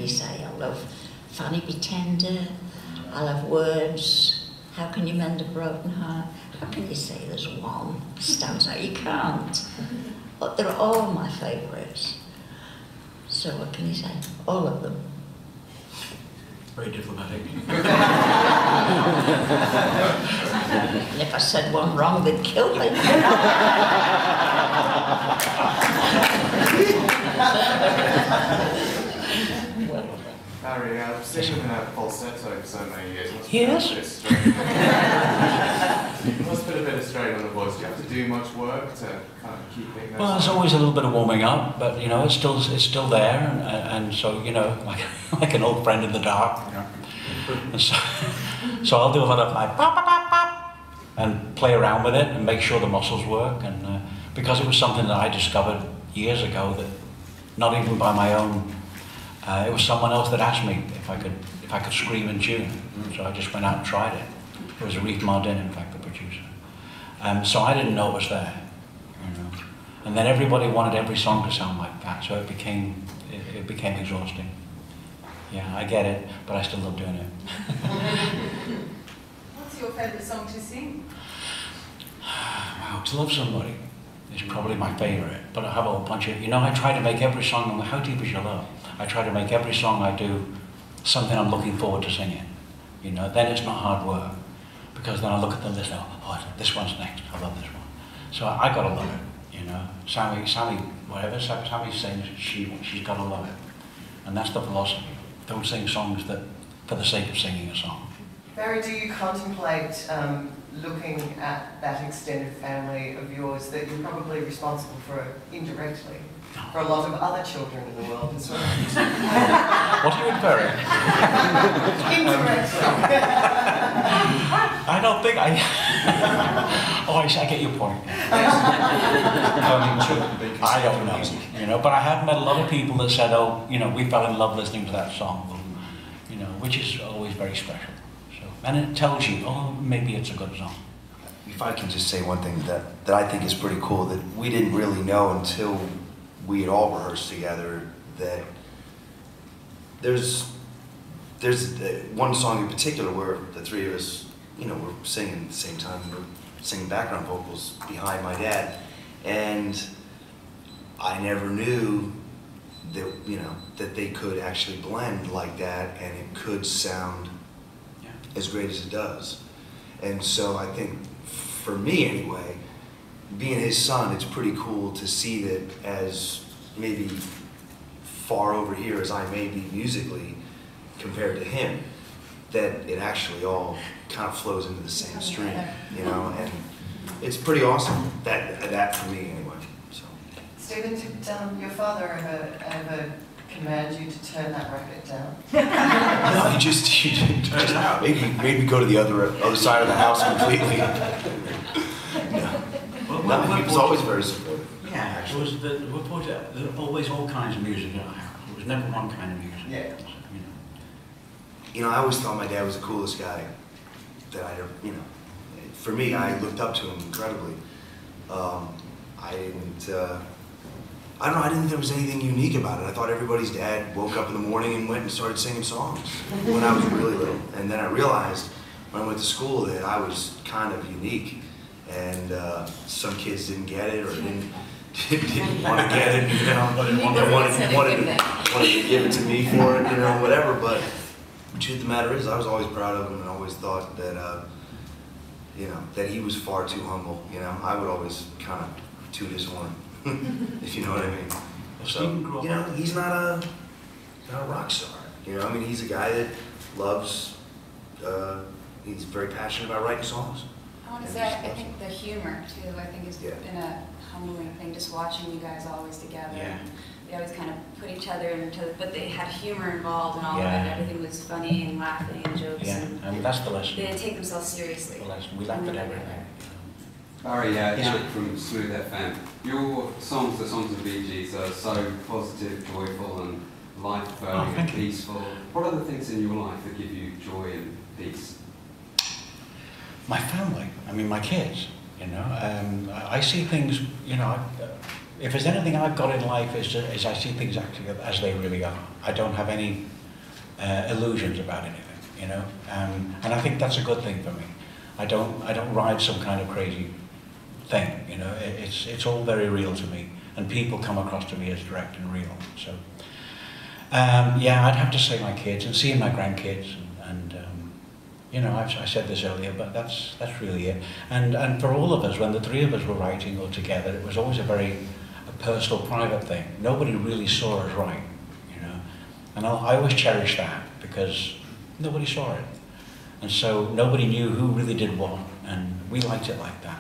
you say? I love Fanny Be Tender. I love Words. How can you mend a broken heart? How can you say there's one stands out? You can't. But they're all my favourites. So what can you say? All of them. Very diplomatic. And if I said one wrong, they'd kill me. Barry, I've seen you in a falsetto for so many years. Yes. It must put a bit of strain on the voice. Do you have to do much work to kind of keep it? Well, there's always a little bit of warming up, but you know, it's still there, and so you know, like an old friend in the dark, you know. And so I'll do a lot of like pop, pop, pop, pop, and play around with it and make sure the muscles work, and because it was something that I discovered years ago that not even by my own. It was someone else that asked me if I could scream in tune, so I just went out and tried it. It was Reef Mardin, in fact, the producer. So I didn't know it was there, you know. And then everybody wanted every song to sound like that, so it became exhausting. Yeah, I get it, but I still love doing it. What's your favourite song to sing? Wow, To Love Somebody is probably my favourite, but I have a whole bunch of, you know, I try to make every song, no matter how deep is your love, I try to make every song I do something I'm looking forward to singing. You know, then it's not hard work, because then I look at the list and oh, this one's next, I love this one. So I gotta love it, you know. Sammy, whatever Sammy sings, she's gotta love it. And that's the philosophy. Don't sing songs that for the sake of singing a song. Barry, do you contemplate looking at that extended family of yours that you're probably responsible for indirectly? For a lot of other children in the world as well. What are you inferring? Indirectly. I don't think oh, I get your point. I don't know, you know, but I have met a lot of people that said, oh, you know, we fell in love listening to that song, you know, which is always very special. So, and it tells you, oh, maybe it's a good song. If I can just say one thing that I think is pretty cool, that we didn't really know until we had all rehearsed together, that there's one song in particular where the three of us, you know, we're singing at the same time, we're singing background vocals behind my dad, and I never knew that, you know, that they could actually blend like that and it could sound as great as it does. And so I think, for me anyway, being his son, it's pretty cool to see that as maybe far over here as I may be musically compared to him, that it actually all kind of flows into the same stream, you know, and it's pretty awesome, that for me anyway. So. Stephen, did your father ever command you to turn that record down? No, he just made me go to the other side of the house completely. No, he was always very supportive. Yeah, it was there were always all kinds of music in our house. It was never one kind of music. Yeah. You know, I always thought my dad was the coolest guy that I ever, you know. For me, I looked up to him incredibly. I don't know, I didn't think there was anything unique about it. I thought everybody's dad woke up in the morning and went and started singing songs when I was really little. And then I realized when I went to school that I was kind of unique. And some kids didn't get it or didn't want to get it, you know. They wanted to give it to me for it, you know, whatever. But the truth of the matter is, I was always proud of him and always thought that, you know, that he was far too humble. You know, I would always kind of toot his horn, if you know what I mean. So, you know, he's not a rock star. You know, I mean, he's a guy that loves. He's very passionate about writing songs. I want to say, I think the humor too, I think has been a humbling thing, just watching you guys always together. Yeah. They always kind of put each other into, but they had humor involved and all of it. Everything was funny and laughing and jokes. Yeah, and I mean, that's the lesson. They didn't take themselves seriously. The lesson. We laughed at everything. Barry, Chuck from Smooth FM. Your songs, the songs of the Bee Gees, are so positive, joyful and life-affirming and peaceful. What are the things in your life that give you joy and peace? My family, I mean my kids, you know. I see things, you know, if there's anything I've got in life is I see things actually as they really are. I don't have any illusions about anything, you know, and I think that's a good thing for me. I don't ride some kind of crazy thing, you know. It's all very real to me, and people come across to me as direct and real. So yeah, I'd have to say my kids and seeing my grandkids, and you know, I said this earlier, but that's really it. And for all of us, when the three of us were writing all together, it was always a personal, private thing. Nobody really saw us write, you know. And I always cherish that, because nobody saw it. And so nobody knew who really did what, and we liked it like that.